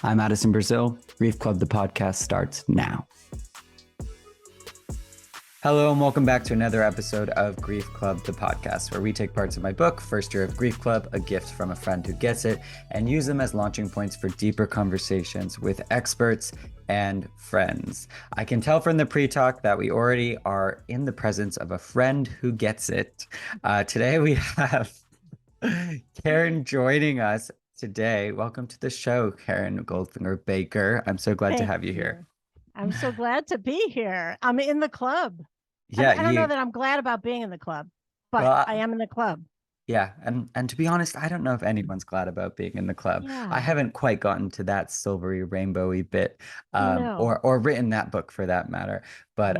I'm Addison Brazil. Grief Club, the podcast starts now. Hello and welcome back to another episode of Grief Club, the podcast, where we take parts of my book, First Year of Grief Club, A Gift from a Friend Who Gets It, and use them as launching points for deeper conversations with experts and friends. I can tell from the pre-talk that we already are in the presence of a friend who gets it. Today we have Karen joining us today. Welcome to the show, Karen Goldfinger Baker. I'm so glad to have you here. I'm so glad to be here. I'm in the club. Yeah, I don't know that I'm glad about being in the club, but I am in the club. Yeah, and to be honest, I don't know if anyone's glad about being in the club. Yeah. I haven't quite gotten to that silvery rainbowy bit, No. or written that book for that matter. But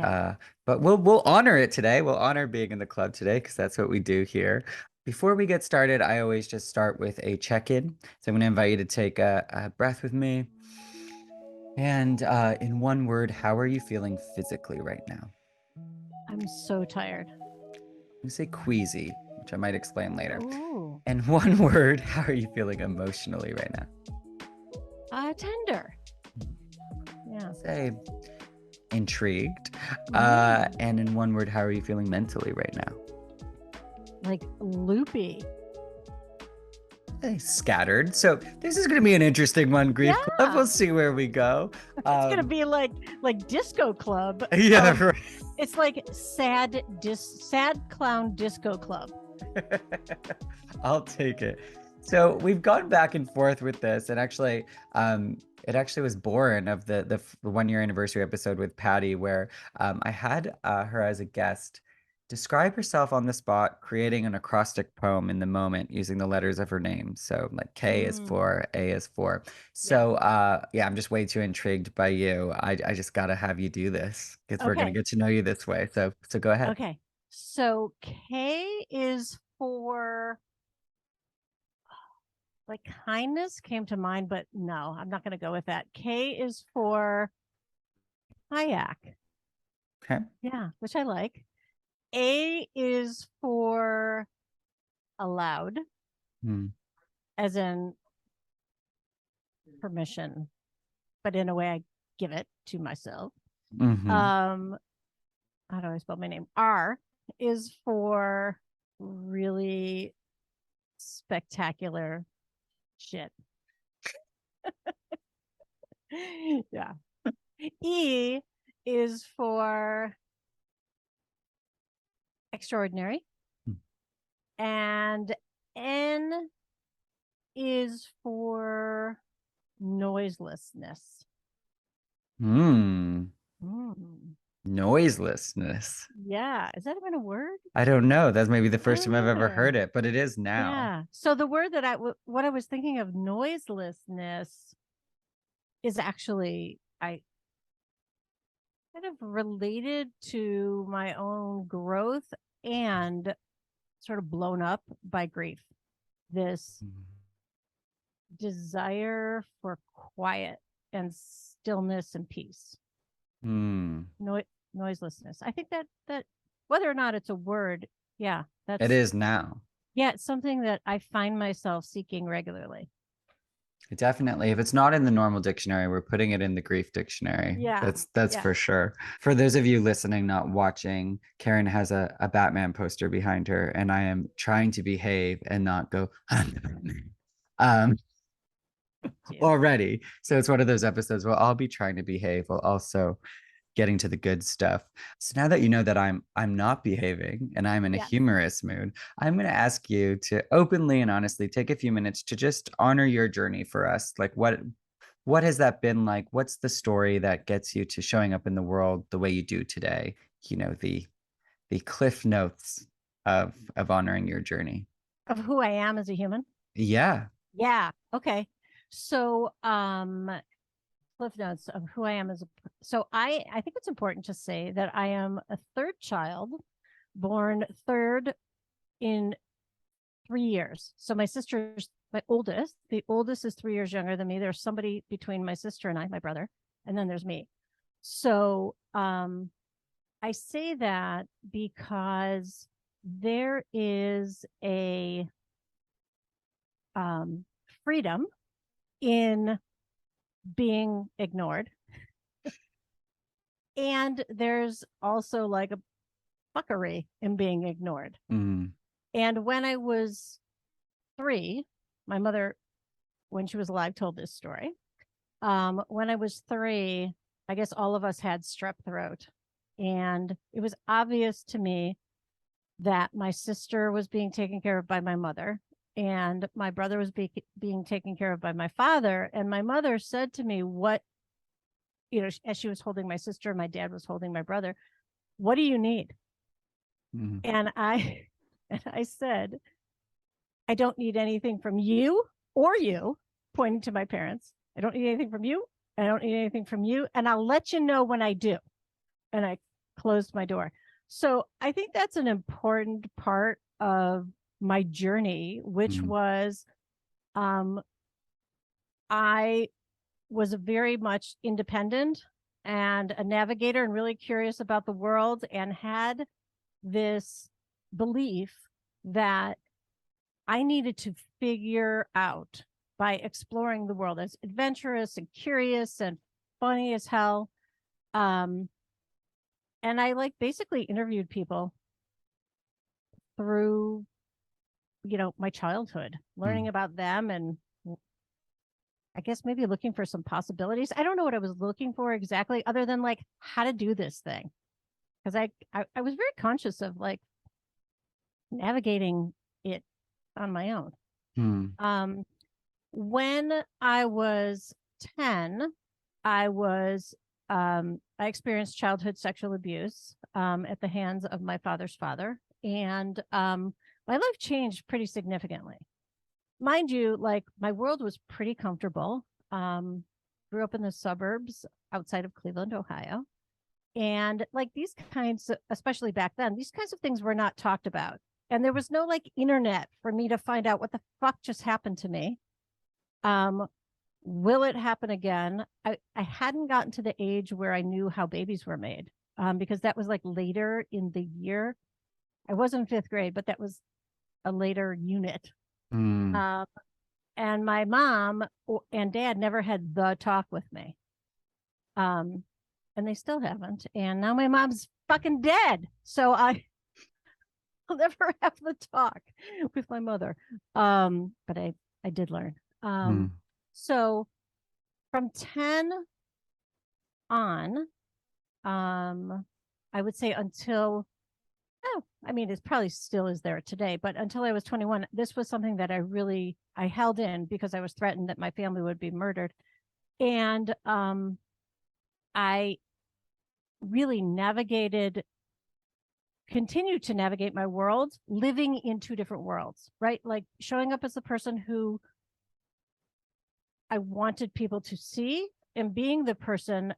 we'll honor it today. We'll honor being in the club today because that's what we do here. Before we get started, I always just start with a check-in. So I'm going to invite you to take a breath with me. And in one word, how are you feeling physically right now? I'm so tired. You say queasy, which I might explain later. Ooh. In one word, how are you feeling emotionally right now? Tender. Yeah. Say intrigued. And in one word, how are you feeling mentally right now? Like loopy. Say scattered. So this is going to be an interesting one, Grief Club. We'll see where we go. It's going to be like disco club. Yeah, right. It's like sad clown disco club. I'll take it. So we've gone back and forth with this, and actually, it actually was born of the 1 year anniversary episode with Patty, where I had her as a guest describe herself on the spot, creating an acrostic poem in the moment using the letters of her name. So like K is for, A is for. So I'm just way too intrigued by you. I just got to have you do this because we're going to get to know you this way. So go ahead. Okay. So K is for, like, kindness came to mind, but no, I'm not going to go with that. K is for kayak. Okay. Yeah, which I like. A is for allowed, as in permission, but in a way I give it to myself. How do I spell my name? R is for really spectacular shit. Yeah. E is for extraordinary. And N is for noiselessness. Noiselessness. Yeah. Is that even a word? I don't know. That's maybe the first time I've ever heard it, but it is now. Yeah. So the word that what I was thinking of, noiselessness, is actually, I kind of related to my own growth and sort of blown up by grief. This desire for quiet and stillness and peace. Noiselessness. I think that whether or not it's a word, it is now. Yeah, it's something that I find myself seeking regularly. Definitely. If it's not in the normal dictionary, we're putting it in the grief dictionary. Yeah. That's for sure. For those of you listening, not watching, Karen has a Batman poster behind her, and I am trying to behave and not go already. So it's one of those episodes where I'll be trying to behave while also getting to the good stuff. So now that you know that I'm not behaving and I'm in a humorous mood, I'm going to ask you to openly and honestly take a few minutes to just honor your journey for us. Like what has that been like? What's the story that gets you to showing up in the world the way you do today? You know, the cliff notes of honoring your journey. Of who I am as a human? Yeah. Yeah. Okay. So cliff notes of who I am as a so I think it's important to say that I am a third child, born third in 3 years. So my sister's the oldest is 3 years younger than me. There's somebody between my sister and I, my brother, and then there's me. So I say that because there is a freedom in being ignored. And there's also like a fuckery in being ignored. Mm. And when I was 3, my mother, when she was alive, told this story. When I was 3, I guess all of us had strep throat. And it was obvious to me that my sister was being taken care of by my mother, and my brother was being taken care of by my father. And my mother said to me, what, as she was holding my sister, and my dad was holding my brother, what do you need? Mm. And I said, I don't need anything from you or you, pointing to my parents. I don't need anything from you. I don't need anything from you. And I'll let you know when I do. And I closed my door. So I think that's an important part of my journey, which was I was very much independent and a navigator and really curious about the world, and had this belief that I needed to figure out by exploring the world. As adventurous and curious and funny as hell. And I like basically interviewed people through, my childhood, learning about them, and I guess maybe looking for some possibilities. I don't know what I was looking for exactly, other than like how to do this thing. Because I was very conscious of like navigating it on my own. When I was 10, I experienced childhood sexual abuse at the hands of my father's father. And my life changed pretty significantly. Mind you, like my world was pretty comfortable. Grew up in the suburbs outside of Cleveland, Ohio. And like these kinds, especially back then, these kinds of things were not talked about. And there was no like internet for me to find out what the fuck just happened to me. Will it happen again? I hadn't gotten to the age where I knew how babies were made, because that was like later in the year. I was in 5th grade, but that was a later unit. And my mom and dad never had the talk with me. And they still haven't. And now my mom's fucking dead. So I'll never have the talk with my mother. But I did learn. So from 10 on, I would say until, it probably still is there today, but until I was 21, this was something that I held in because I was threatened that my family would be murdered. And I really continued to navigate my world, living in 2 different worlds, right? Like showing up as the person who I wanted people to see, and being the person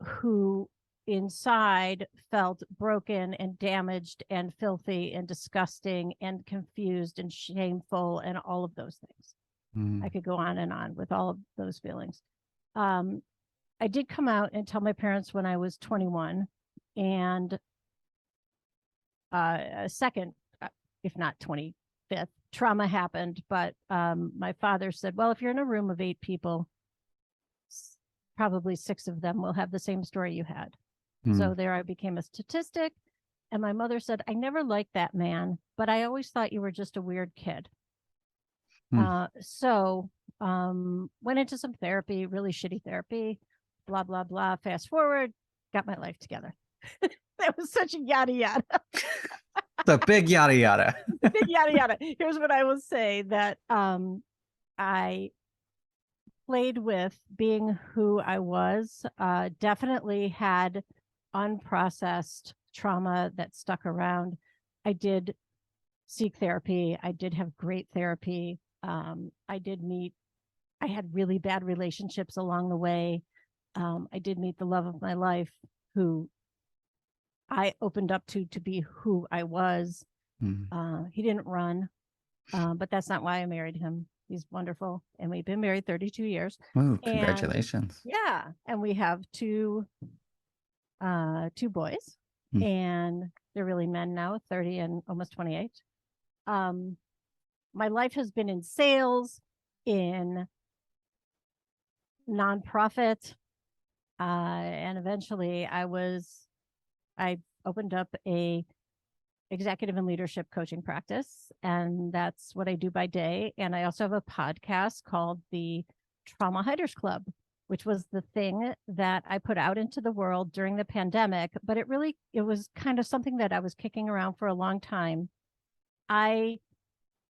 who inside felt broken and damaged and filthy and disgusting and confused and shameful and all of those things. I could go on and on with all of those feelings. I did come out and tell my parents when I was 21, and a second, if not 25th, trauma happened. But my father said, well, if you're in a room of 8 people, probably 6 of them will have the same story you had. So there I became a statistic. And my mother said, I never liked that man, but I always thought you were just a weird kid. So went into some therapy, really shitty therapy, blah, blah, blah. Fast forward, got my life together. That was such a yada yada. The big yada yada. Big yada yada. Here's what I will say, that I played with being who I was, definitely had unprocessed trauma that stuck around. I did seek therapy. I did have great therapy. I had really bad relationships along the way. I did meet the love of my life, who I opened up to be who I was. He didn't run, but that's not why I married him. He's wonderful. And we've been married 32 years. Oh, congratulations. And we have two boys, and they're really men now, 30 and almost 28. My life has been in sales, in nonprofit. And eventually I opened up a executive and leadership coaching practice, and that's what I do by day. And I also have a podcast called the Traumahiders Club, which was the thing that I put out into the world during the pandemic, but it was kind of something that I was kicking around for a long time. I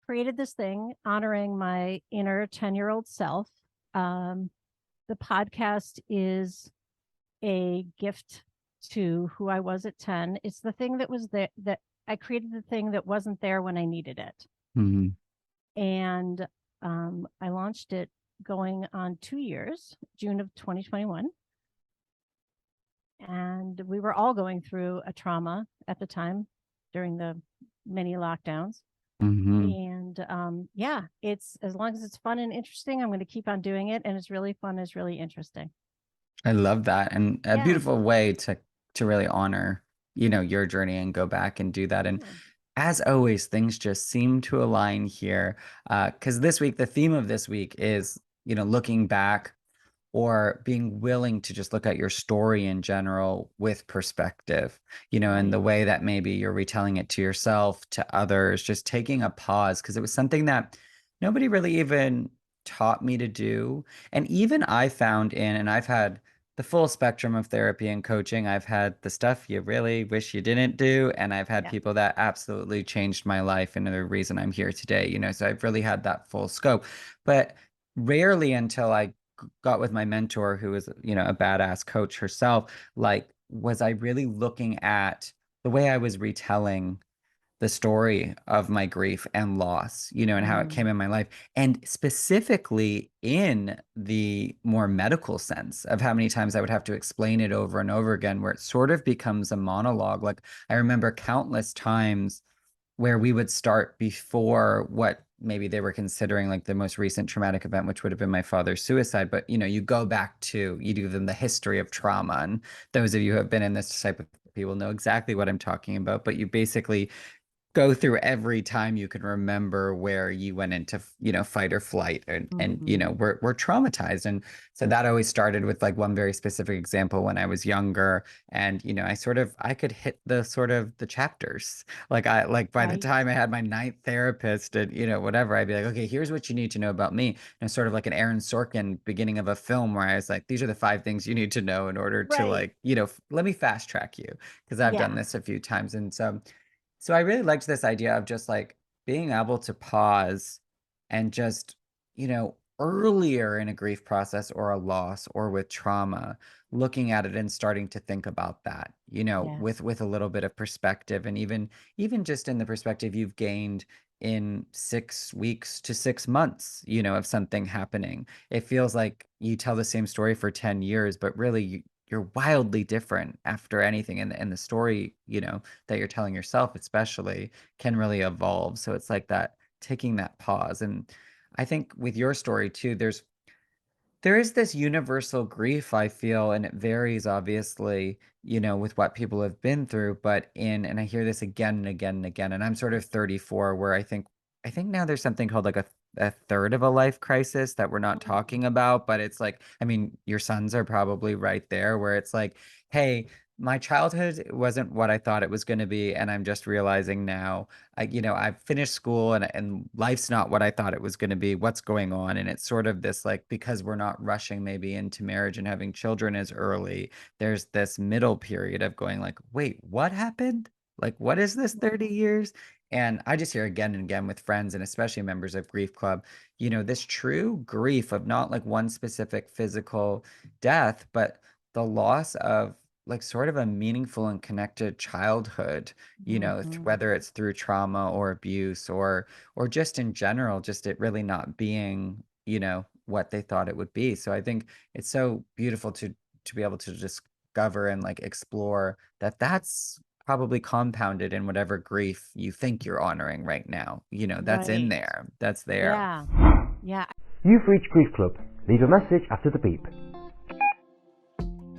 created this thing honoring my inner 10-year-old self. The podcast is a gift to who I was at 10. It's the thing that was there, that I created the thing that wasn't there when I needed it. Mm-hmm. And I launched it going on 2 years, June of 2021. And we were all going through a trauma at the time during the many lockdowns. Mm-hmm. And yeah, it's, as long as it's fun and interesting, I'm going to keep on doing it. And it's really fun. It's really interesting. I love that. And a Yeah. beautiful way to really honor, your journey and go back and do that. And as always, things just seem to align here. Because this week, the theme of this week is, looking back or being willing to just look at your story in general with perspective, and the way that maybe you're retelling it to yourself, to others, just taking a pause, because it was something that nobody really even taught me to do. And even I found and I've had the full spectrum of therapy and coaching. I've had the stuff you really wish you didn't do, and I've had people that absolutely changed my life and the reason I'm here today, so I've really had that full scope. But rarely until I got with my mentor, who was, a badass coach herself, like, was I really looking at the way I was retelling the story of my grief and loss, and how it came in my life. And specifically in the more medical sense of how many times I would have to explain it over and over again, where it sort of becomes a monologue. Like, I remember countless times where we would start before what maybe they were considering like the most recent traumatic event, which would have been my father's suicide. But, you go back to, you do them the history of trauma. And those of you who have been in this type of people know exactly what I'm talking about. But you basically go through every time you can remember where you went into, fight or flight, and we're traumatized. And so that always started with like one very specific example when I was younger. And, I could hit the chapters. Like by the time I had my ninth therapist and, whatever, I'd be like, okay, here's what you need to know about me. And sort of like an Aaron Sorkin beginning of a film where I was like, these are the 5 things you need to know in order to like, let me fast track you, because I've done this a few times. And so I really liked this idea of just like being able to pause and just, earlier in a grief process or a loss or with trauma, looking at it and starting to think about that, with a little bit of perspective, and even just in the perspective you've gained in 6 weeks to 6 months, of something happening. It feels like you tell the same story for 10 years, but really you're wildly different after anything. And the story, that you're telling yourself, especially, can really evolve. So it's like that, taking that pause. And I think with your story too, there is this universal grief, I feel, and it varies obviously, with what people have been through, and I hear this again and again and again, and I'm sort of 34, where I think now there's something called like a third of a life crisis that we're not talking about. But it's like, I mean, your sons are probably right there, where it's like, hey, my childhood wasn't what I thought it was going to be, and I'm just realizing now, I've finished school, and life's not what I thought it was going to be. What's going on? And it's sort of this, like, because we're not rushing maybe into marriage and having children as early, there's this middle period of going like, wait, what happened? Like, what is this 30 years? And I just hear again and again with friends, and especially members of Grief Club, this true grief of not like one specific physical death, but the loss of like sort of a meaningful and connected childhood, whether it's through trauma or abuse, or just in general, just it really not being, what they thought it would be. So I think it's so beautiful to be able to discover and like explore that that's probably compounded in whatever grief you think you're honoring right now. That's in there. That's there. Yeah. Yeah. You've reached Grief Club. Leave a message after the beep.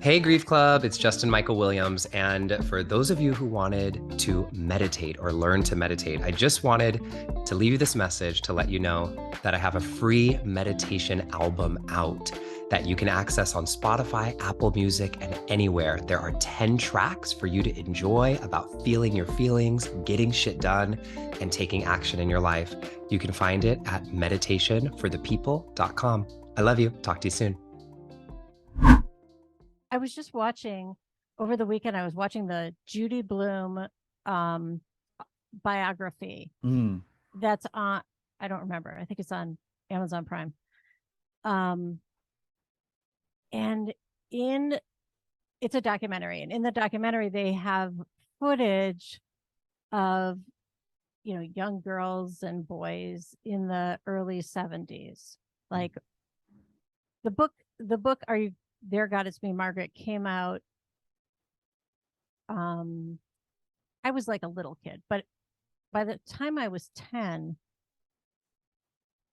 Hey Grief Club, it's Justin Michael Williams, and for those of you who wanted to meditate or learn to meditate, I just wanted to leave you this message to let you know that I have a free meditation album out. that you can access on Spotify, Apple Music, and anywhere. There are 10 tracks for you to enjoy about feeling your feelings, getting shit done, and taking action in your life. You can find it at meditationforthepeople.com. I love you. Talk to you soon. I was just watching over the weekend, I was watching the Judy Blume biography that's on, I don't remember. I think it's on Amazon Prime. And it's a documentary, and in the documentary they have footage of, you know, young girls and boys in the early 70s. Like the book Are You There, God It's Me, Margaret came out. I was like a little kid, but by the time I was 10,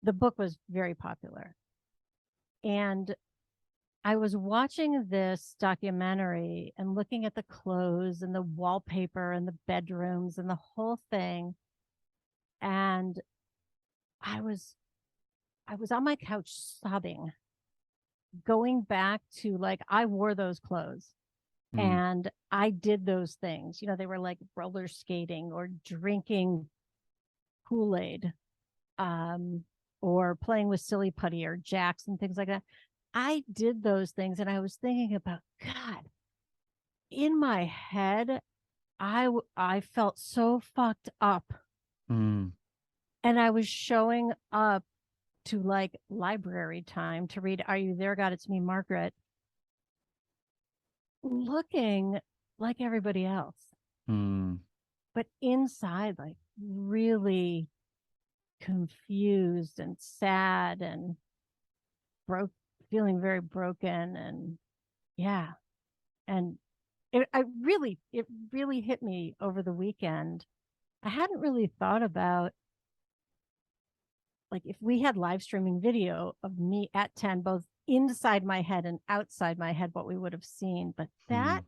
the book was very popular. And I was watching this documentary and looking at the clothes and the wallpaper and the bedrooms and the whole thing. And I was on my couch sobbing, going back to, like, I wore those clothes and I did those things. You know, they were like roller skating or drinking Kool-Aid, or playing with silly putty or jacks and things like that. I did those things, and I was thinking about, God, in my head, I felt so fucked up. And I was showing up to like library time to read Are You There, God It's Me, Margaret, looking like everybody else. But inside, like, really confused and sad and feeling very broken. And yeah. And it really hit me over the weekend. I hadn't really thought about, like, if we had live streaming video of me at 10, both inside my head and outside my head, what we would have seen. But that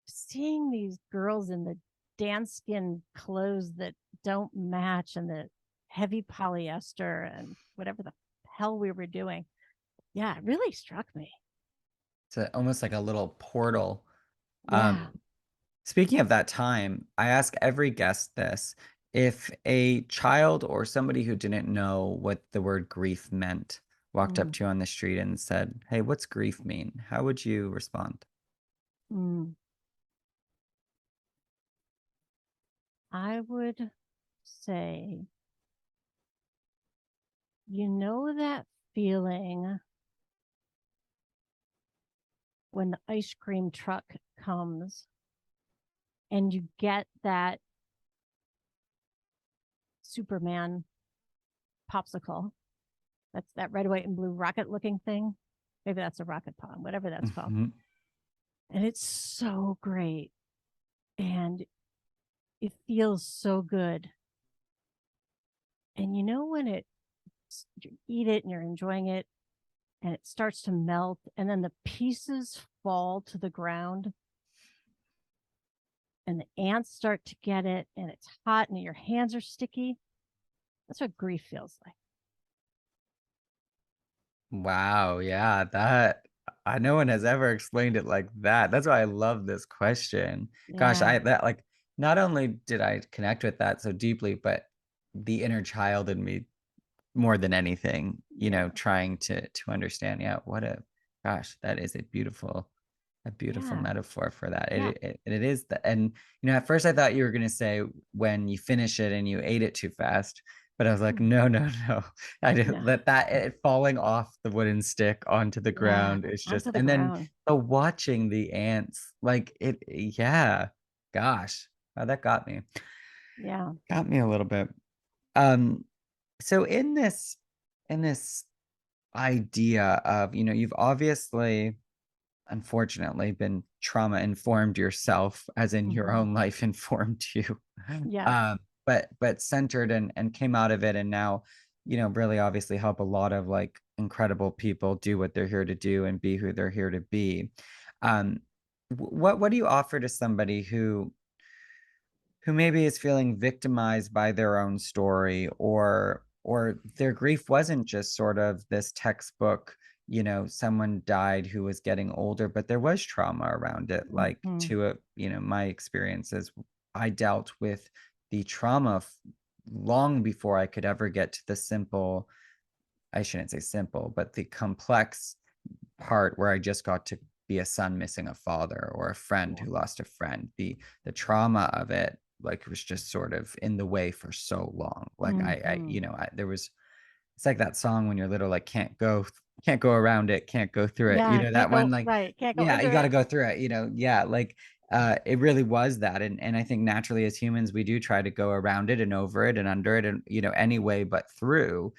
seeing these girls in the dance skin clothes that don't match and the heavy polyester and whatever the hell we were doing, yeah, it really struck me. It's almost like a little portal. Yeah. Speaking of that time, I ask every guest this: if a child or somebody who didn't know what the word grief meant walked up to you on the street and said, "Hey, what's grief mean?" How would you respond? I would say, you know, that feeling when the ice cream truck comes and you get that Superman popsicle, that's that red, white, and blue rocket looking thing. Maybe that's a rocket pop, whatever that's called. And it's so great. And it feels so good. And you know, when you eat it and you're enjoying it and it starts to melt and then the pieces fall to the ground and the ants start to get it and it's hot and your hands are sticky. That's what grief feels like. Wow, yeah, no one has ever explained it like that. That's why I love this question. Gosh, like, not only did I connect with that so deeply, but the inner child in me more than anything, you know, trying to understand. Yeah, gosh, that is a beautiful metaphor for that. It is that. And, you know, at first I thought you were going to say when you finish it and you ate it too fast, but I was like, no. I didn't let that, it falling off the wooden stick onto the ground. It's just, and then watching the ants, like gosh, that got me. Yeah. Got me a little bit. So in this idea of, you know, you've obviously, unfortunately, been trauma informed yourself, as in your own life informed you. But centered and came out of it, and now, you know, really obviously help a lot of like incredible people do what they're here to do and be who they're here to be. What do you offer to somebody who maybe is feeling victimized by their own story, or their grief wasn't just sort of this textbook, you know, someone died who was getting older, but there was trauma around it. Like to a, you know, my experiences, I dealt with the trauma long before I could ever get to the simple, I shouldn't say simple, but the complex part where I just got to be a son missing a father, or a friend who lost a friend. The trauma of it, like, was just sort of in the way for so long. Like I you know, there was, it's like that song when you're little, like, can't go around it, can't go through it. You Yeah, know, can't that one, go like, right, can't go yeah, you under got to it. go through it, you know. Yeah, like it really was that. And I think naturally as humans, we do try to go around it and over it and under it, and, you know, any way but through,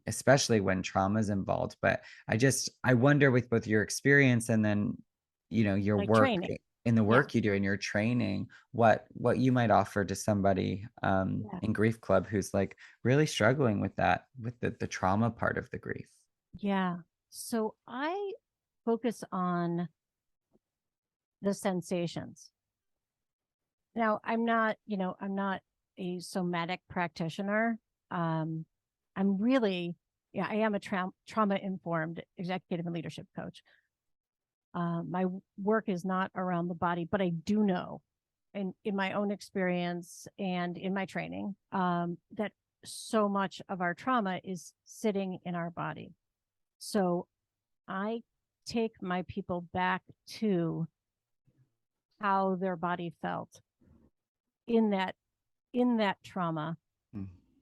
especially when trauma is involved. But I wonder, with both your experience and then, you know, your Like work, training. in the Yeah. work you do in your training, what you might offer to somebody Yeah. in Grief Club who's like really struggling with that, with the trauma part of the grief. Yeah. So I focus on the sensations. Now, I'm not, you know, I'm not a somatic practitioner. I'm really, yeah, I am a trauma informed executive and leadership coach. My work is not around the body, but I do know, in my own experience and in my training, that so much of our trauma is sitting in our body. So I take my people back to how their body felt in that trauma,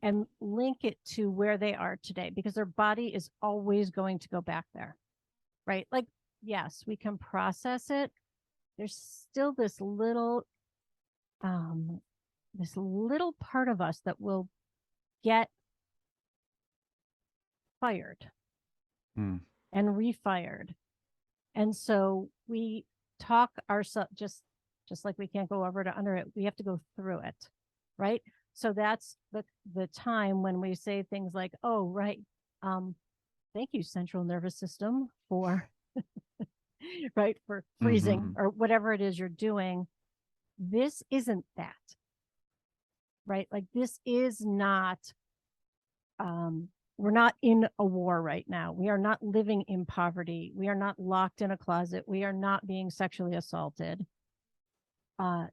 and link it to where they are today, because their body is always going to go back there, right? Like, yes, we can process it. There's still this little part of us that will get fired and refired. And so we talk ourselves, just like we can't go over to under it, we have to go through it, right? So that's the time when we say things like, oh, right, thank you, central nervous system, for right, for freezing or whatever it is you're doing. This isn't that, right? Like, this is not, we're not in a war right now. We are not living in poverty. We are not locked in a closet. We are not being sexually assaulted.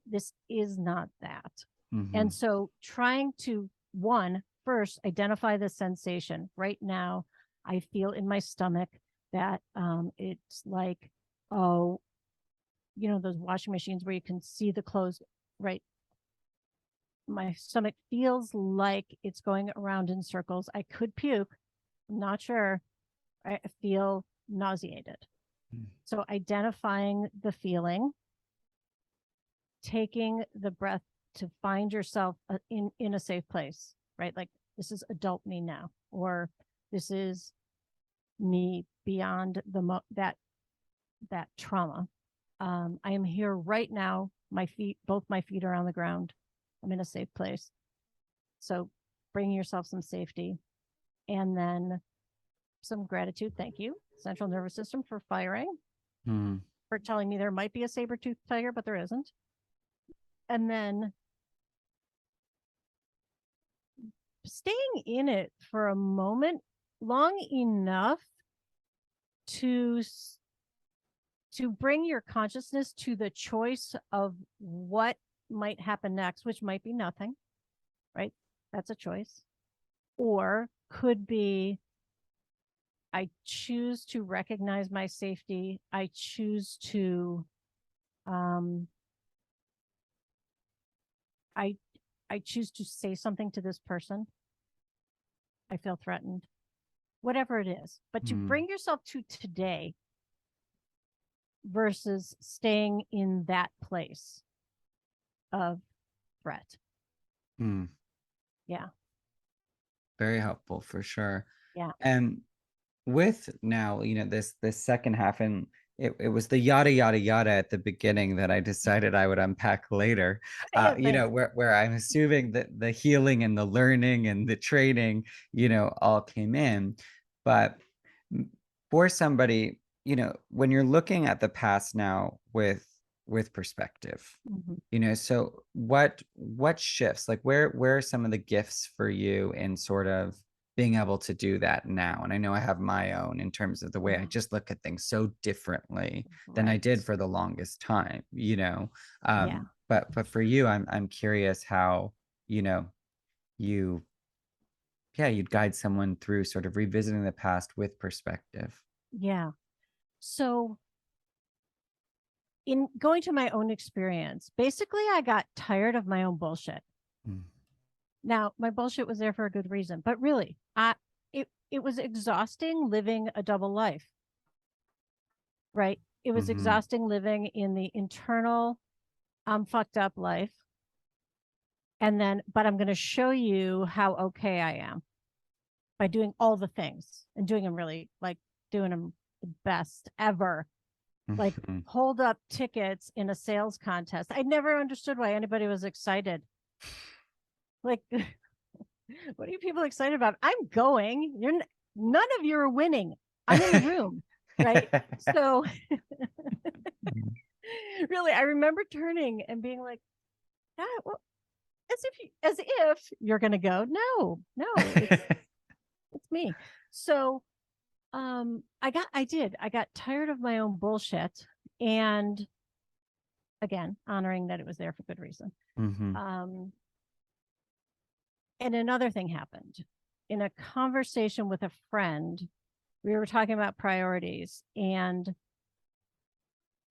This is not that. And so trying to, first identify the sensation. Right now, I feel in my stomach that it's like, oh, you know, those washing machines where you can see the clothes, right? My stomach feels like it's going around in circles. I could puke. I'm not sure. I feel nauseated. So identifying the feeling, taking the breath to find yourself in a safe place, right? Like, this is adult me now, or this is me beyond that trauma. I am here right now. Both my feet are on the ground. I'm in a safe place. So bring yourself some safety, and then some gratitude. Thank you, central nervous system, for firing, for telling me there might be a saber-toothed tiger, but there isn't. And then staying in it for a moment, long enough to bring your consciousness to the choice of what might happen next, which might be nothing, right? That's a choice. Or could be, I choose to recognize my safety. I choose to, I choose to say something to this person. I feel threatened, whatever it is. But to bring yourself to today versus staying in that place of threat. Yeah. Very helpful, for sure. Yeah. And with now, you know, this second half, and it was the yada yada yada at the beginning that I decided I would unpack later. You know, where I'm assuming that the healing and the learning and the training, you know, all came in. But for somebody, you know, when you're looking at the past now with perspective, you know, so what shifts, like, where are some of the gifts for you in sort of being able to do that now. And I know I have my own in terms of the way I just look at things so differently than I did for the longest time, you know. But for you, I'm curious how, you know, you'd guide someone through sort of revisiting the past with perspective. Yeah. So in going to my own experience, basically I got tired of my own bullshit. Now, my bullshit was there for a good reason, but really, it was exhausting living a double life. Right? It was exhausting living in the internal I'm fucked up life. And then, but I'm going to show you how okay I am by doing all the things and doing them really, like doing them the best ever. Like hold up tickets in a sales contest. I never understood why anybody was excited. Like, what are you people excited about? I'm going. None of you are winning. I'm in the room, right? So really, I remember turning and being like, ah, well, as if you're going to go. No, it's me. So I got tired of my own bullshit, and again, honoring that it was there for good reason. And another thing happened in a conversation with a friend. We were talking about priorities, and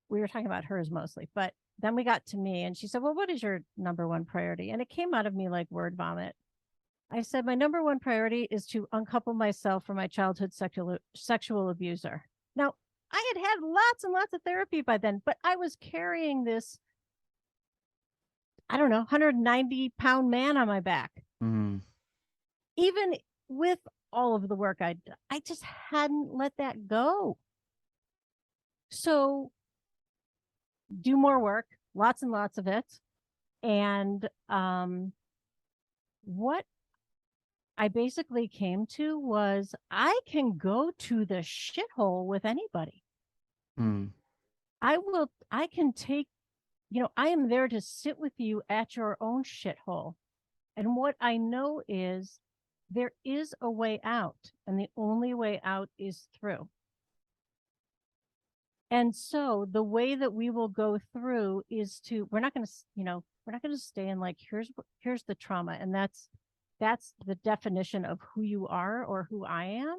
we were talking about hers mostly, but then we got to me and she said, well, what is your number one priority? And it came out of me like word vomit. I said, my number one priority is to uncouple myself from my childhood sexual abuser. Now, I had lots and lots of therapy by then, but I was carrying this, I don't know, 190-pound man on my back. Even with all of the work I just hadn't let that go. So do more work, lots and lots of it. And what I basically came to was I can go to the shithole with anybody. I can take, I am there to sit with you at your own shithole. And what I know is there is a way out, and the only way out is through. And so the way that we will go through is we're not going to stay in like, here's the trauma. And that's the definition of who you are or who I am.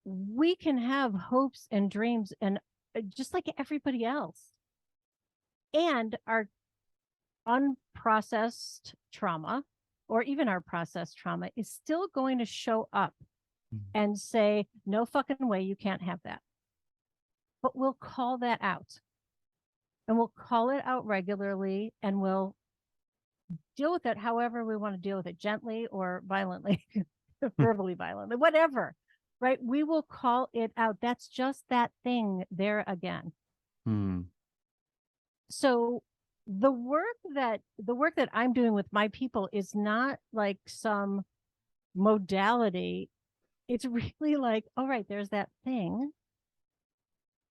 We can have hopes and dreams and just like everybody else. And our unprocessed trauma, or even our processed trauma, is still going to show up and say, no fucking way, you can't have that. But we'll call that out. And we'll call it out regularly, and we'll deal with it however we want to deal with it, gently or violently, verbally violently, whatever, right? We will call it out. That's just that thing there again. So the work that I'm doing with my people is not like some modality. It's really like, all right, there's that thing.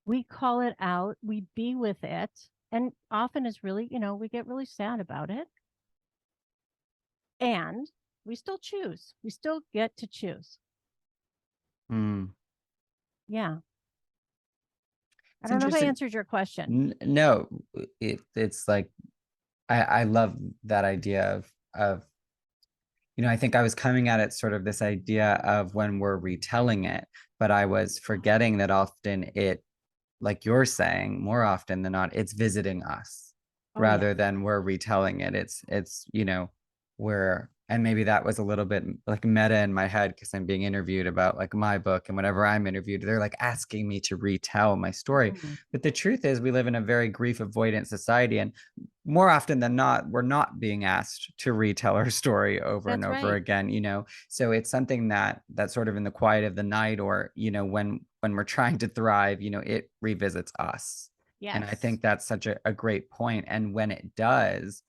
We call it out, we be with it, and often is really, we get really sad about it. And we still choose. We still get to choose. Yeah. I don't know if I answered your question. No, it's like, I love that idea of, I think I was coming at it sort of this idea of when we're retelling it, but I was forgetting that often it, like you're saying, more often than not, it's visiting us rather than we're retelling it. It's, and maybe that was a little bit like meta in my head because I'm being interviewed about like my book, and whenever I'm interviewed, they're like asking me to retell my story. But the truth is we live in a very grief avoidant society, and more often than not, we're not being asked to retell our story over and over again, so it's something that's sort of in the quiet of the night, or, when we're trying to thrive, it revisits us. Yes. And I think that's such a great point. And when it does,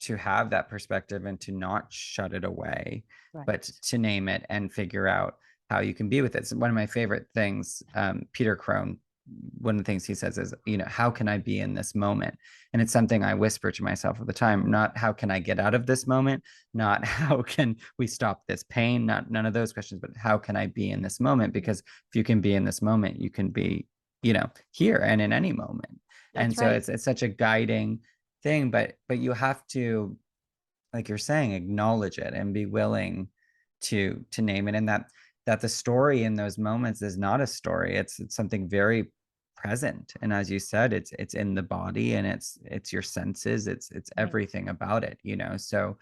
to have that perspective and to not shut it away, but to name it and figure out how you can be with it. It's one of my favorite things. Peter Crone one of the things he says is, how can I be in this moment? And it's something I whisper to myself all the time, not how can I get out of this moment, not how can we stop this pain, not none of those questions, but how can I be in this moment? Because if you can be in this moment, you can be, here and in any moment. And That's so right. it's such a guiding thing, but you have to, like you're saying, acknowledge it and be willing to name it, and that the story in those moments is not a story. It's something very present, and as you said, it's in the body, and it's your senses, it's Right. everything about it, so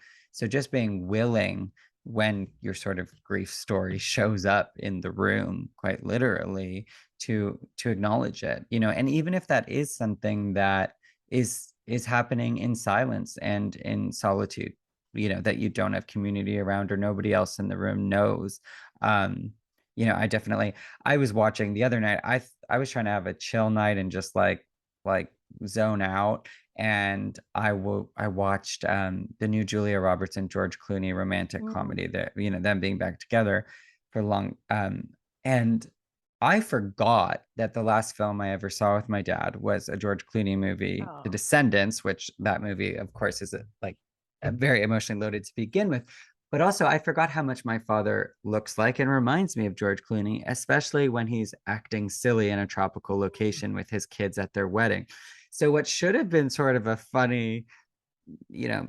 just being willing when your sort of grief story shows up in the room, quite literally, to acknowledge it, and even if that is something that is happening in silence and in solitude, that you don't have community around or nobody else in the room knows. um I was watching the other night, I was trying to have a chill night and just like zone out, and I watched the new Julia Roberts and George Clooney romantic comedy, that them being back together for long, and I forgot that the last film I ever saw with my dad was a George Clooney movie, The Oh, Descendants, which that movie, of course, is very emotionally loaded to begin with. But also, I forgot how much my father looks like and reminds me of George Clooney, especially when he's acting silly in a tropical location with his kids at their wedding. So, what should have been sort of a funny, you know,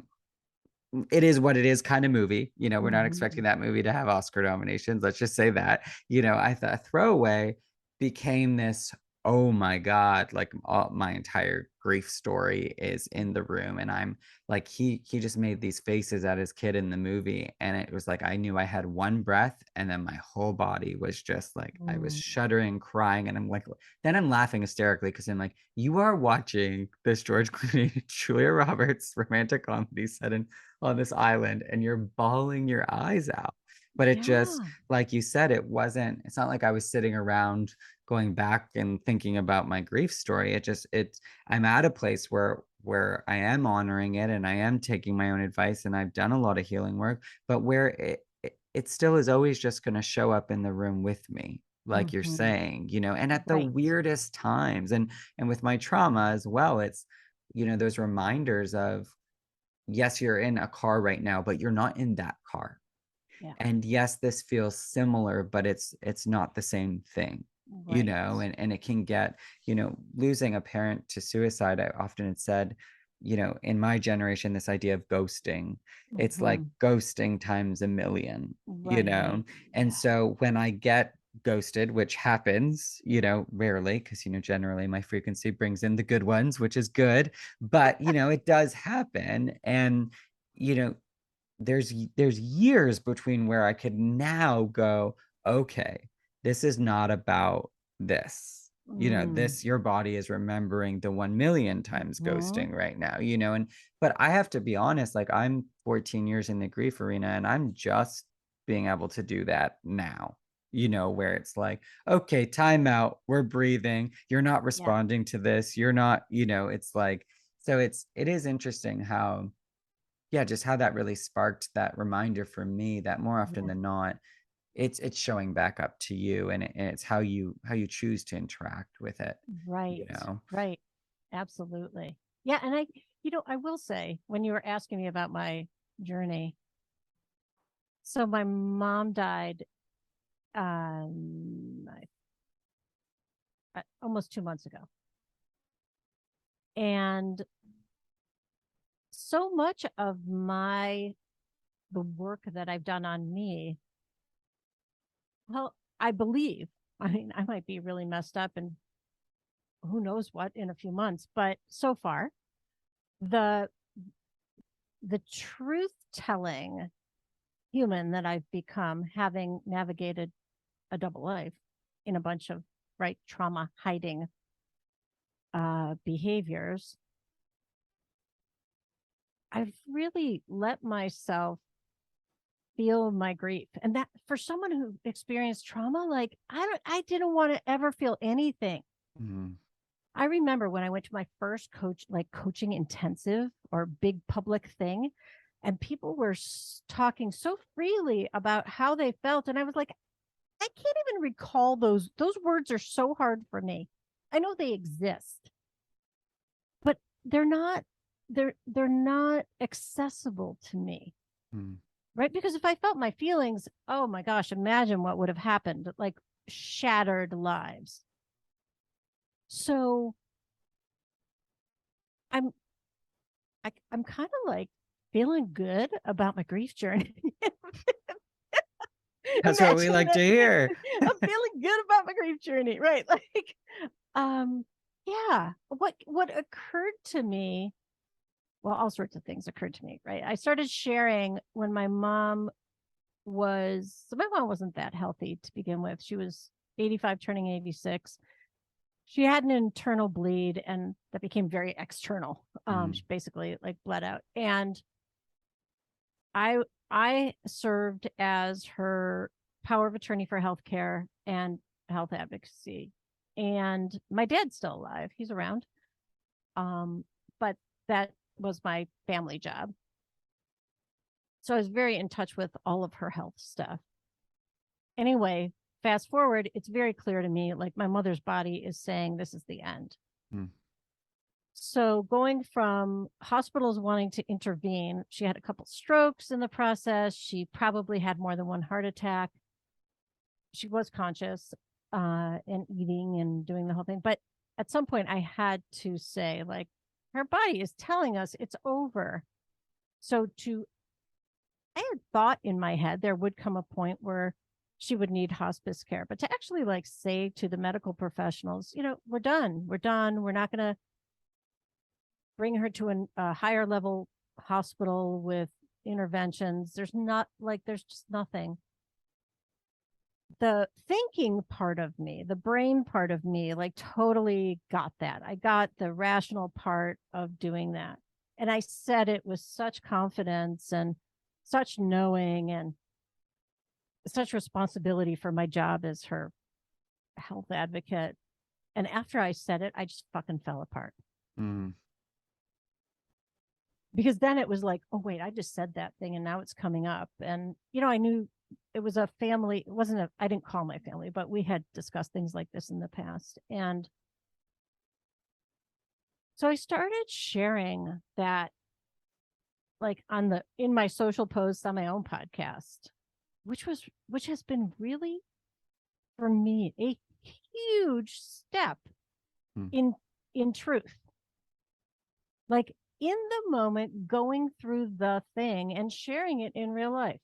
it is what it is kind of movie. We're not expecting that movie to have Oscar nominations. Let's just say that. I thought Throwaway became this, oh my God, like my entire grief story is in the room. And I'm like, he just made these faces at his kid in the movie. And it was like I knew I had one breath, and then my whole body was just like, I was shuddering, crying, and I'm like, then I'm laughing hysterically because I'm like, you are watching this George Clooney, Julia Roberts romantic comedy set on this island, and you're bawling your eyes out. But it just, yeah. like you said, it's not like I was sitting around going back and thinking about my grief story. I'm at a place where I am honoring it, and I am taking my own advice, and I've done a lot of healing work, but where it still is always just going to show up in the room with me, like you're saying, and at the Right. weirdest times, and with my trauma as well, it's those reminders of, yes, you're in a car right now, but you're not in that car. Yeah. And yes, this feels similar, but it's not the same thing, Right. and it can get, losing a parent to suicide. I often had said, in my generation, this idea of ghosting, it's like ghosting times a million, Right. and so when I get ghosted, which happens, rarely, because generally my frequency brings in the good ones, which is good, but it does happen. And you know there's years between where I could now go, okay, this is not about this. This, your body is remembering the 1 million times ghosting right now, and but I have to be honest, like I'm 14 years in the grief arena, and I'm just being able to do that now, where it's like, okay, time out, we're breathing, you're not Yeah. responding to this, you're not, it's like, so it is interesting how, yeah, just how that really sparked that reminder for me that more often Yeah. than not, it's showing back up to you, and it's how you choose to interact with it. Right. Right. Absolutely. Yeah. And I will say, when you were asking me about my journey, so my mom died almost 2 months ago. And so much of the work that I've done on me, well, I believe, I mean, I might be really messed up and who knows what in a few months, but so far, the truth telling human that I've become, having navigated a double life in a bunch of trauma hiding behaviors, I've really let myself feel my grief. And that, for someone who experienced trauma, like I didn't want to ever feel anything. Mhm. I remember when I went to my first coaching intensive or big public thing, and people were talking so freely about how they felt, and I was like, I can't even recall those words are so hard for me. I know they exist, but they're not accessible to me. Hmm. Right? Because if I felt my feelings, oh my gosh, imagine what would have happened, like shattered lives. So I'm I'm kind of like feeling good about my grief journey. That's what we Imagine like to that. hear. I'm feeling good about my grief journey, right? Like, yeah. What occurred to me? Well, all sorts of things occurred to me, right? I started sharing when my mom so my mom wasn't that healthy to begin with. She was 85, turning 86. She had an internal bleed, and that became very external. She basically like bled out, and I served as her power of attorney for healthcare and health advocacy. And my dad's still alive; he's around. But that was my family job. So I was very in touch with all of her health stuff. Anyway, fast forward, it's very clear to me, like my mother's body is saying this is the end. So going from hospitals wanting to intervene, she had a couple strokes in the process. She probably had more than one heart attack. She was conscious and eating and doing the whole thing. But at some point I had to say, like, her body is telling us it's over. So I had thought in my head there would come a point where she would need hospice care, but to actually like say to the medical professionals, we're done. We're not going to bring her to a higher level hospital with interventions. There's just nothing. The thinking part of me, the brain part of me, like totally got that. I got the rational part of doing that. And I said it with such confidence and such knowing and such responsibility for my job as her health advocate. And after I said it, I just fucking fell apart. Because then it was like, oh wait, I just said that thing and now it's coming up. And I knew it was a family. It wasn't I didn't call my family, but we had discussed things like this in the past. And so I started sharing that, like in my social posts on my own podcast, which has been really, for me, a huge step in truth. Like in the moment, going through the thing and sharing it in real life.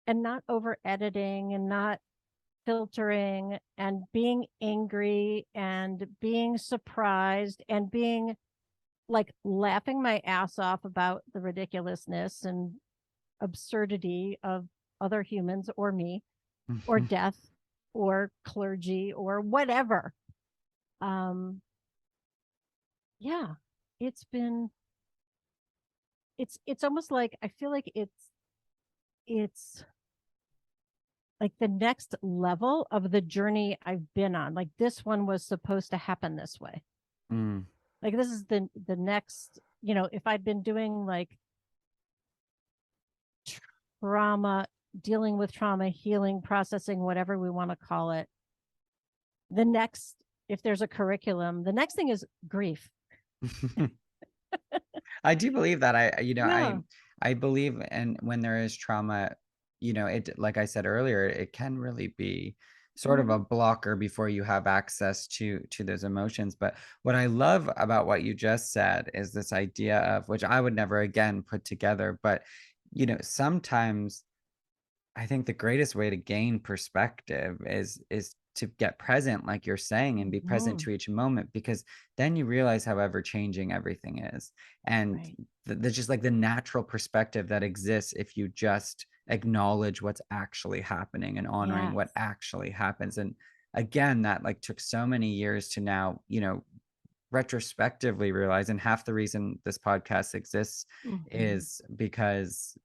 And not over editing and not filtering and being angry and being surprised and being like laughing my ass off about the ridiculousness and absurdity of other humans or me or death or clergy or whatever. Yeah, it's almost like I feel like it's like the next level of the journey I've been on. Like this one was supposed to happen this way. Like this is the next, if I'd been doing like trauma, dealing with trauma, healing, processing, whatever we want to call it. The next, if there's a curriculum, the next thing is grief. I do believe that. I believe, and when there is trauma, it, like I said earlier, it can really be sort of a blocker before you have access to those emotions. But what I love about what you just said is this idea of, which I would never again put together, but sometimes I think the greatest way to gain perspective is to get present, like you're saying, and be present to each moment, because then you realize how ever changing everything is. And there's just like the natural perspective that exists if you just acknowledge what's actually happening and honoring what actually happens. And again, that like took so many years to now, retrospectively realize. And half the reason this podcast exists is because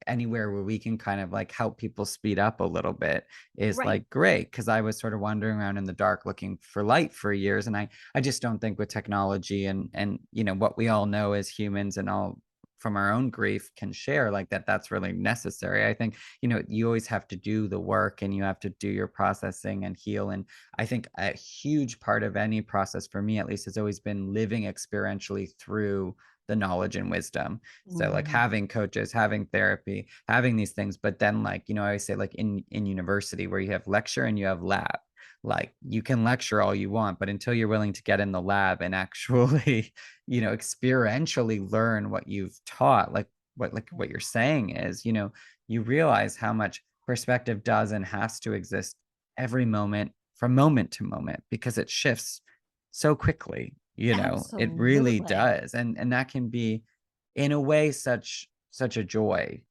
anywhere where we can kind of like help people speed up a little bit is like great, because I was sort of wandering around in the dark looking for light for years. And I just don't think with technology and what we all know as humans and all from our own grief can share, like that's really necessary. I think, you always have to do the work and you have to do your processing and heal. And I think a huge part of any process, for me at least, has always been living experientially through the knowledge and wisdom. So like having coaches, having therapy, having these things. But then like, I always say, like in university where you have lecture and you have lab, like you can lecture all you want, but until you're willing to get in the lab and actually, experientially learn what you've taught, like what you're saying is, you realize how much perspective does and has to exist every moment, from moment to moment, because it shifts so quickly. It really Absolutely. does. And that can be, in a way, such a joy,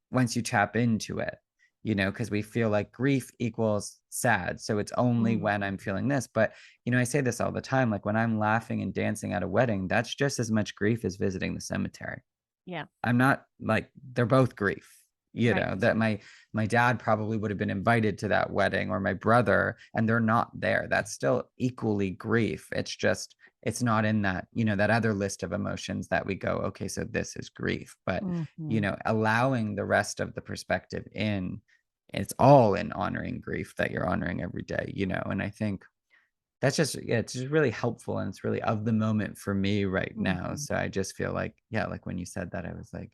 once you tap into it, because we feel like grief equals sad. So it's only when I'm feeling this. But, I say this all the time, like when I'm laughing and dancing at a wedding, that's just as much grief as visiting the cemetery. Yeah. I'm not like, they're both grief, Right. that my dad probably would have been invited to that wedding, or my brother, and they're not there. That's still equally grief. It's just, it's not in that, that other list of emotions that we go, okay, so this is grief. But, allowing the rest of the perspective in, it's all in honoring grief that you're honoring every day, and I think that's just, it's just really helpful, and it's really of the moment for me right now. So I just feel like, yeah, like when you said that, I was like,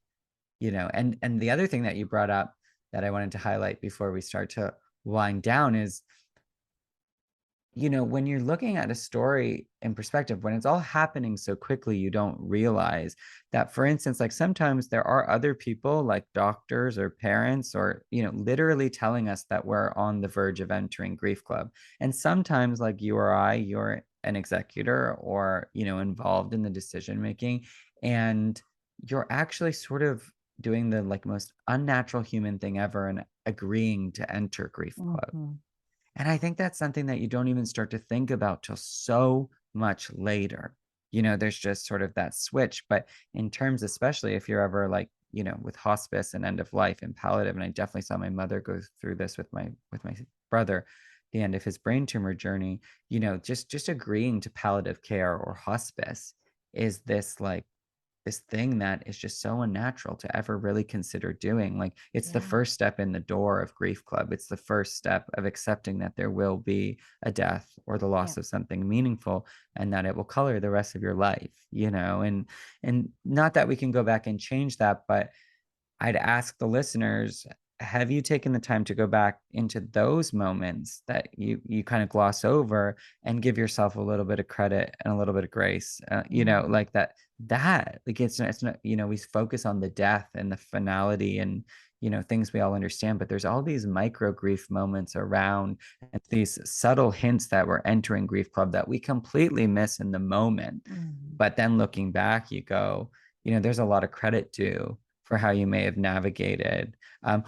and the other thing that you brought up that I wanted to highlight before we start to wind down is, when you're looking at a story in perspective, when it's all happening so quickly, you don't realize that, for instance, like sometimes there are other people, like doctors or parents, or, literally telling us that we're on the verge of entering grief club. And sometimes, like you or I, you're an executor, or, involved in the decision making, and you're actually sort of doing the like most unnatural human thing ever and agreeing to enter grief club. And I think that's something that you don't even start to think about till so much later. There's just sort of that switch. But in terms, especially if you're ever like, with hospice and end of life and palliative, and I definitely saw my mother go through this with my brother, the end of his brain tumor journey, just agreeing to palliative care or hospice is this thing that is just so unnatural to ever really consider doing. Like it's the first step in the door of grief club. It's the first step of accepting that there will be a death or the loss of something meaningful, and that it will color the rest of your life, and not that we can go back and change that, but I'd ask the listeners, have you taken the time to go back into those moments that you kind of gloss over, and give yourself a little bit of credit and a little bit of grace, like that like it's not, we focus on the death and the finality and, things we all understand, but there's all these micro grief moments around, and these subtle hints that we're entering grief club that we completely miss in the moment. But then looking back, you go, there's a lot of credit due for how you may have navigated.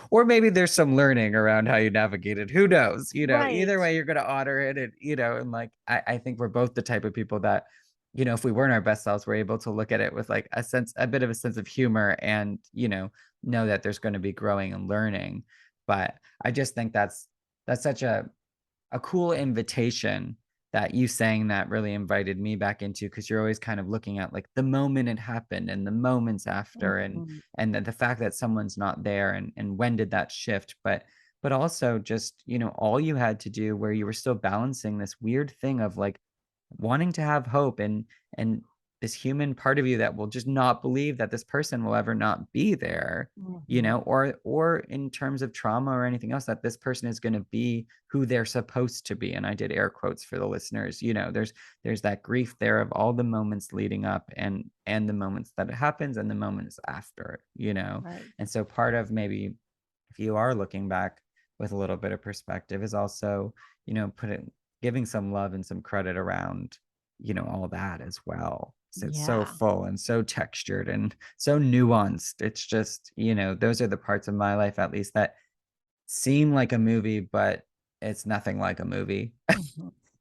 Or maybe there's some learning around how you navigated. Who knows? Either way, you're going to honor it. And, and like, I think we're both the type of people that, if we weren't our best selves, we're able to look at it with like a bit of a sense of humor, and, know that there's going to be growing and learning. But I just think that's such a cool invitation that you saying that really invited me back into, because you're always kind of looking at like the moment it happened and the moments after, and the fact that someone's not there, and when did that shift, but also just, all you had to do, where you were still balancing this weird thing of like wanting to have hope, and this human part of you that will just not believe that this person will ever not be there, or in terms of trauma or anything else, that this person is going to be who they're supposed to be. And I did air quotes for the listeners. There's that grief there of all the moments leading up, and the moments that it happens, and the moments after, Right. And so part of, maybe if you are looking back with a little bit of perspective, is also, giving some love and some credit around, all that as well. So it's so full and so textured and so nuanced. It's just, those are the parts of my life, at least, that seem like a movie, but it's nothing like a movie.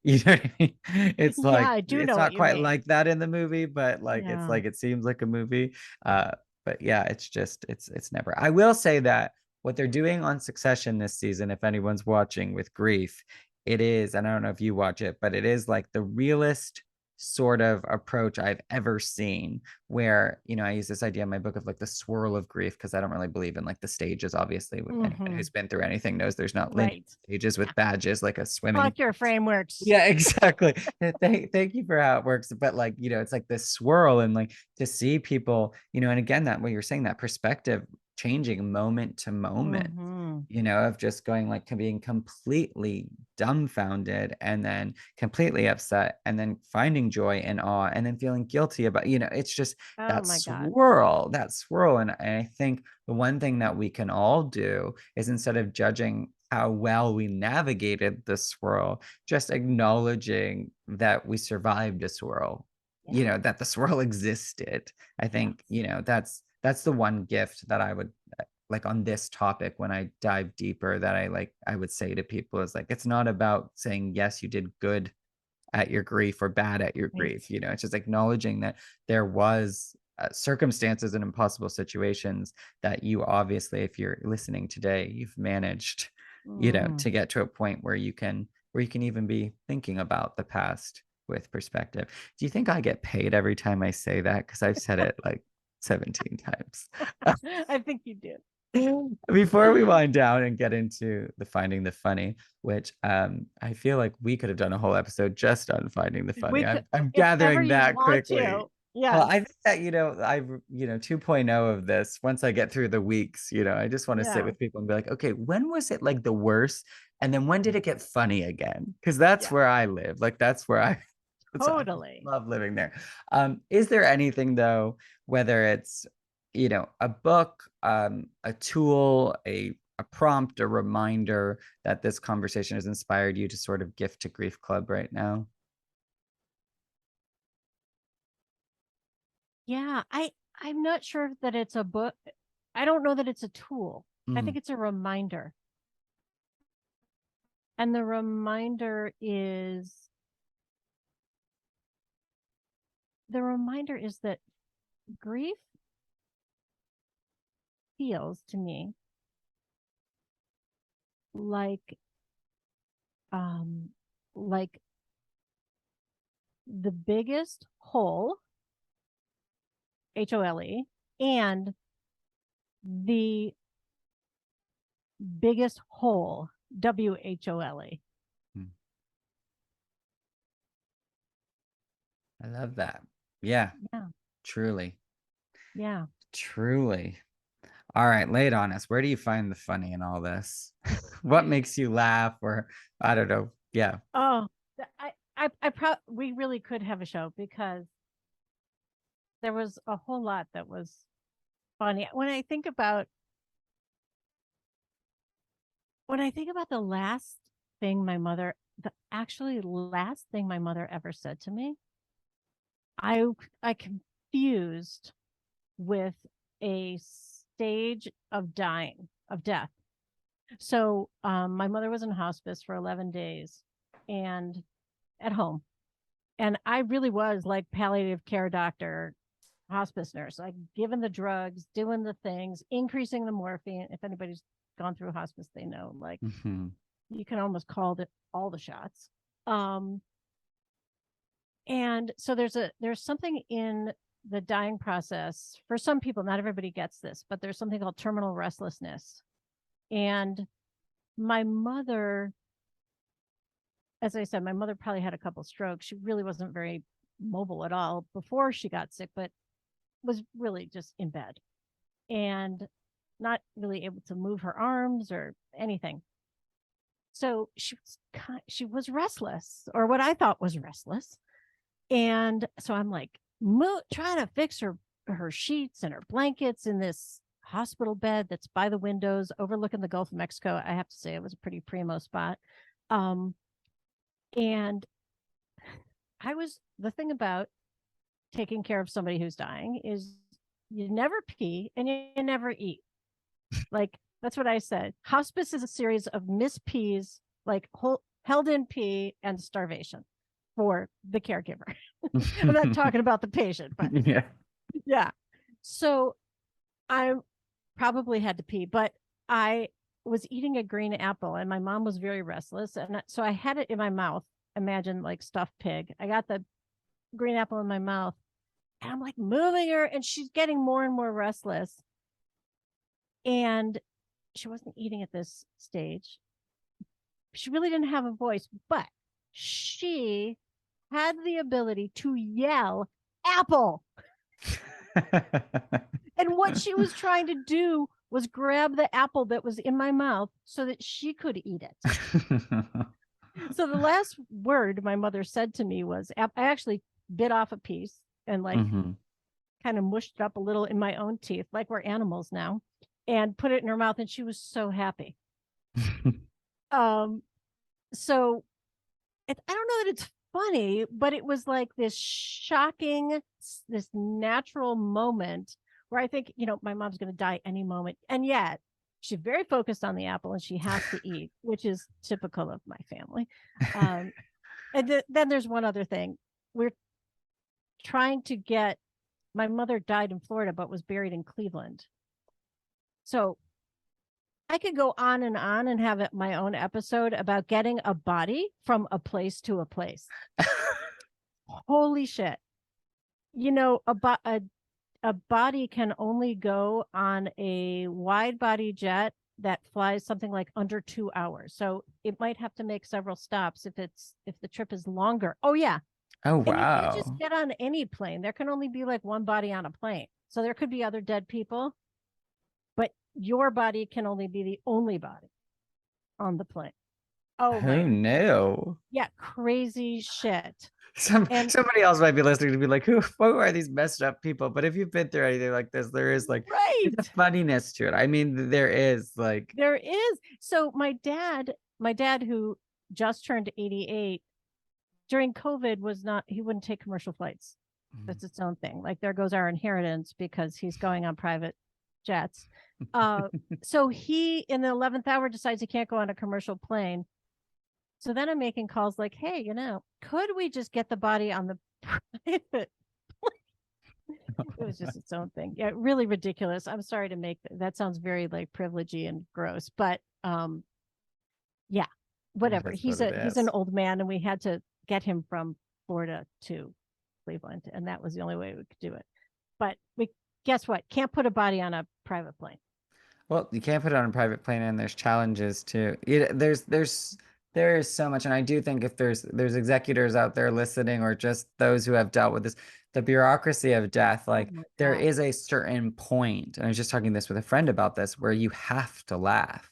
You know what I mean? It's like, I do it's know not what you quite mean. like that in the movie, but like, it's like, it seems like a movie. But yeah, it's just, it's never. I will say that what they're doing on Succession this season, if anyone's watching with grief, it is, and I don't know if you watch it, but it is like the realest sort of approach I've ever seen, where, you know, I use this idea in my book of like the swirl of grief, because I don't really believe in like the stages. Obviously, with anyone who's been through anything knows there's not linear Right. stages with badges like a swimming. Fuck your frameworks. Yeah, exactly. Thank you for how it works. But like, you know, it's like this swirl, and like to see people, you know, and again, that what you're saying, that perspective changing moment to moment, you know, of just going like being completely dumbfounded and then completely upset and then finding joy and awe and then feeling guilty about, you know, it's just Oh that my God. swirl. And I think the one thing that we can all do is, instead of judging how well we navigated the swirl, just acknowledging that we survived a swirl, you know, that the swirl existed. I think, you know, that's the one gift that I would like on this topic, when I dive deeper, that I would say to people is like, it's not about saying, yes, you did good at your grief or bad at your grief. You know, it's just acknowledging that there was circumstances and impossible situations that you, obviously, if you're listening today, you've managed, you know, to get to a point where you can even be thinking about the past with perspective. Do you think I get paid every time I say that? Because I've said it like 17 times. I think you do. Before we wind down and get into the finding the funny, which I feel like we could have done a whole episode just on finding the funny. I'm gathering that quickly. Yeah. Well, I think that, you know, 2.0 of this, once I get through the weeks, you know, I just want to sit with people and be like, okay, when was it like the worst? And then when did it get funny again? Because that's where I live. Like, that's where I totally love living there. Is there anything, though, whether it's, you know, a book, a tool, a prompt, a reminder, that this conversation has inspired you to sort of gift to Grief Club right now? Yeah, I'm not sure that it's a book. I don't know that it's a tool. I think it's a reminder. And the reminder is that grief feels to me like the biggest hole, HOLE, and the biggest hole, WHOLE. I love that. Yeah. Truly. Yeah. Truly. All right, lay it on us. Where do you find the funny in all this? What makes you laugh? Or I don't know. Yeah. Oh, we really could have a show, because there was a whole lot that was funny. When I think about the last thing the actually last thing my mother ever said to me, I confused with a stage of death. So my mother was in hospice for 11 days and at home. And I really was like palliative care doctor, hospice nurse, like giving the drugs, doing the things, increasing the morphine. If anybody's gone through hospice, they know, like you can almost call it all the shots. And so there's something in the dying process. For some people, not everybody gets this, but there's something called terminal restlessness. And my mother, as I said, my mother probably had a couple strokes. She really wasn't very mobile at all before she got sick, but was really just in bed and not really able to move her arms or anything. So she was restless, or what I thought was restless. And so I'm like trying to fix her sheets and her blankets in this hospital bed that's by the windows overlooking the Gulf of Mexico. I have to say, it was a pretty primo spot. And the thing about taking care of somebody who's dying is you never pee and you never eat. Like, that's what I said. Hospice is a series of mispees, like held in pee and starvation for the caregiver. I'm not talking about the patient, but yeah. So I probably had to pee, but I was eating a green apple and my mom was very restless. And so I had it in my mouth. Imagine like stuffed pig. I got the green apple in my mouth. And I'm like moving her, and she's getting more and more restless. And she wasn't eating at this stage. She really didn't have a voice, but she had the ability to yell apple. And what she was trying to do was grab the apple that was in my mouth so that she could eat it. So the last word my mother said to me was, I actually bit off a piece and like kind of mushed it up a little in my own teeth, like we're animals now, and put it in her mouth. And she was so happy. So I don't know that it's funny, but it was like this shocking, this natural moment where I think, my mom's going to die any moment. And yet she's very focused on the apple and she has to eat, which is typical of my family. And then there's one other thing. We're trying to get, my mother died in Florida, but was buried in Cleveland. So I could go on and have it my own episode about getting a body from a place to a place. Holy shit. A body can only go on a wide body jet that flies something like under 2 hours. So it might have to make several stops if the trip is longer. Oh yeah. Oh, And you can't just wow. get on any plane. There can only be like one body on a plane. So there could be other dead people, but your body can only be the only body on the plane. Oh, Who man. knew? Yeah, crazy shit. Somebody else might be listening to be like, who are these messed up people? But if you've been through anything like this, there is like Right. there's a funniness to it. I mean, there is. So my dad who just turned 88 during COVID he wouldn't take commercial flights. That's its own thing. Like there goes our inheritance because he's going on private jets. So he in the 11th hour decides he can't go on a commercial plane. So then I'm making calls like, hey, could we just get the body on the private plane? It was just its own thing. Yeah, really ridiculous. I'm sorry to make that sounds very like privilegey and gross, but yeah, whatever. He's an old man and we had to get him from Florida to Cleveland, and that was the only way we could do it. But guess what? Can't put a body on a private plane. Well, you can't put it on a private plane, and there's challenges too. There is so much, and I do think if there's executors out there listening, or just those who have dealt with this, the bureaucracy of death, like there is a certain point, and I was just talking this with a friend about this, where you have to laugh.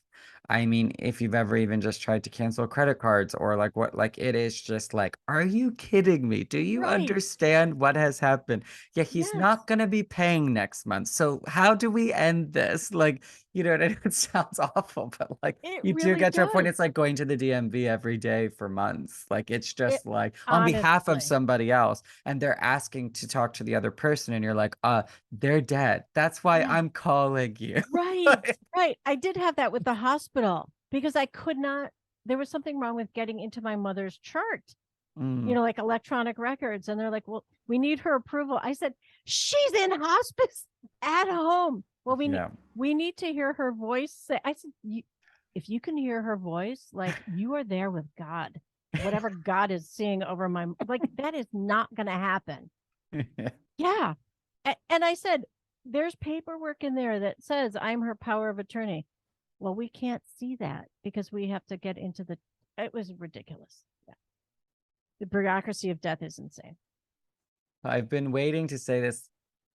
I mean, if you've ever even just tried to cancel credit cards or it is just like, are you kidding me? Do you understand what has happened? Yeah, he's not going to be paying next month. So how do we end this? Like, it sounds awful, but like you do get to a point, it's like going to the DMV every day for months. Like, it's just like on behalf of somebody else, and they're asking to talk to the other person, and you're like, they're dead. That's why I'm calling you. Right. Right. I did have that with the hospital because I could not, there was something wrong with getting into my mother's chart, like electronic records. And they're like, well, we need her approval. I said, she's in hospice at home. Well, we need to hear her voice. I said, if you can hear her voice, like you are there with God, whatever God is seeing over like that is not going to happen. Yeah. And I said, there's paperwork in there that says I'm her power of attorney. Well, we can't see that because we have to get into it was ridiculous. Yeah. The bureaucracy of death is insane. I've been waiting to say this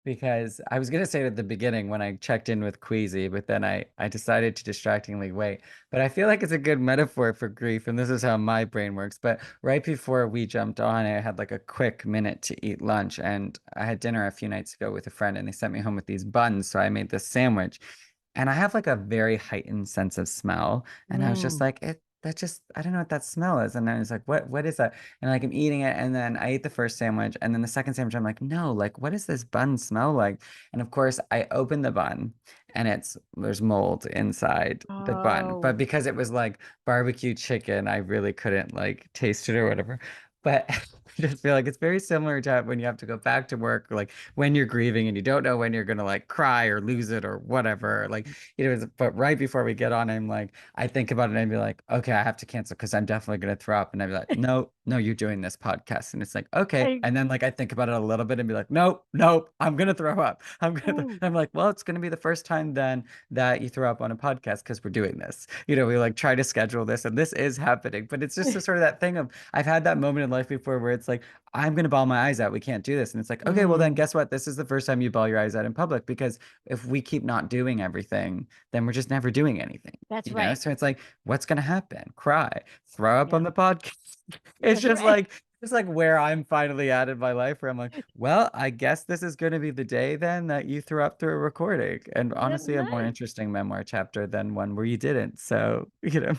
because I was going to say it at the beginning when I checked in with Queasy, but then I decided to distractingly wait. But I feel like it's a good metaphor for grief, and this is how my brain works. But right before we jumped on, I had like a quick minute to eat lunch, and I had dinner a few nights ago with a friend, and they sent me home with these buns, so I made this sandwich. And I have like a very heightened sense of smell, and I was just like, I don't know what that smell is. And I was like, what is that? And like, I'm eating it. And then I ate the first sandwich. And then the second sandwich, I'm like, no, like, what does this bun smell like? And of course, I opened the bun and there's mold inside the bun. But because it was like barbecue chicken, I really couldn't like taste it or whatever. But just feel like it's very similar to when you have to go back to work, like when you're grieving and you don't know when you're gonna like cry or lose it or whatever. Like, but right before we get on, I'm like, I think about it and I'd be like, okay, I have to cancel because I'm definitely gonna throw up. And I'd be like, no, no, you're doing this podcast. And it's like, okay. I, And then like I think about it a little bit and be like, nope, nope, I'm gonna throw up. mm, I'm like, well, it's gonna be the first time then that you throw up on a podcast because we're doing this. We like try to schedule this and this is happening. But it's just a sort of that thing of I've had that moment in life before where it's like, I'm gonna bawl my eyes out. We can't do this. And it's like, okay, well then mm, guess what? This is the first time you bawl your eyes out in public because if we keep not doing everything, then we're just never doing anything. that's right. So it's like, what's gonna happen? Cry, throw up Yeah, on the podcast. It's that's just right. like it's like where I'm finally at in my life where I'm like, well, I guess this is going to be the day then that you threw up through a recording. And honestly, a more Nice. interesting memoir chapter than one where you didn't. So,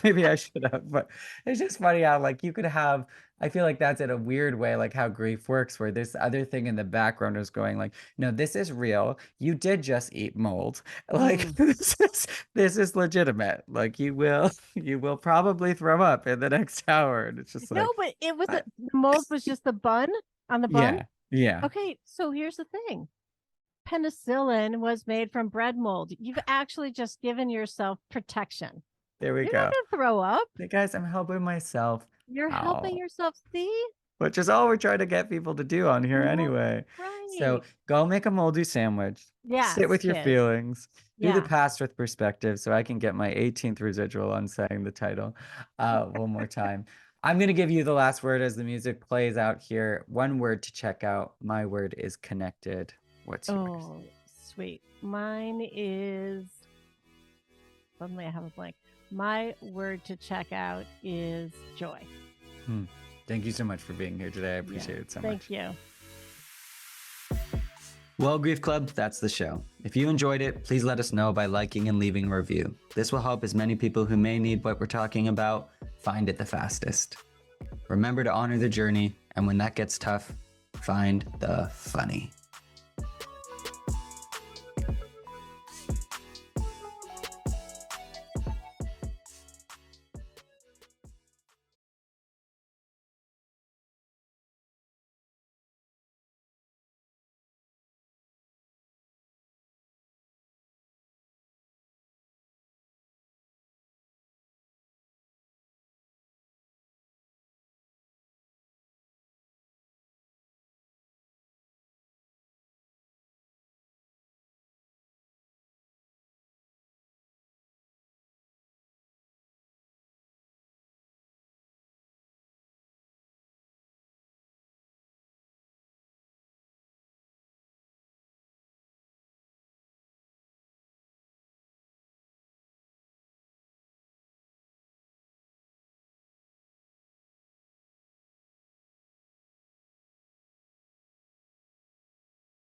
maybe I should have, but it's just funny how like you could have, I feel like that's in a weird way, like how grief works, where this other thing in the background is going like, no, this is real. You did just eat mold. Like Mm. this is legitimate. Like you will probably throw up in the next hour. And it's just No, like, but it was I- the mold was just the bun on the bun. yeah, yeah. Okay, so here's the thing. Penicillin was made from bread mold. You've actually just given yourself protection. There we You're go. not gonna throw up. Hey guys, I'm helping myself You're helping out, yourself. See? which is all we're trying to get people to do on here Right. anyway. So Right. go make a moldy sandwich. Yes, Sit with your kids. feelings. Do the Yeah. past with perspective so I can get my 18th residual on saying the title one more time. I'm going to give you the last word as the music plays out here. One word to check out. My word is connected. What's yours? Oh, sweet. Mine is suddenly I have a blank. My word to check out is joy. Thank you so much for being here today. I appreciate it so much. Thank you. Well, Grief Club, that's the show. If you enjoyed it, please let us know by liking and leaving a review. This will help as many people who may need what we're talking about find it the fastest. Remember to honor the journey, and when that gets tough, find the funny.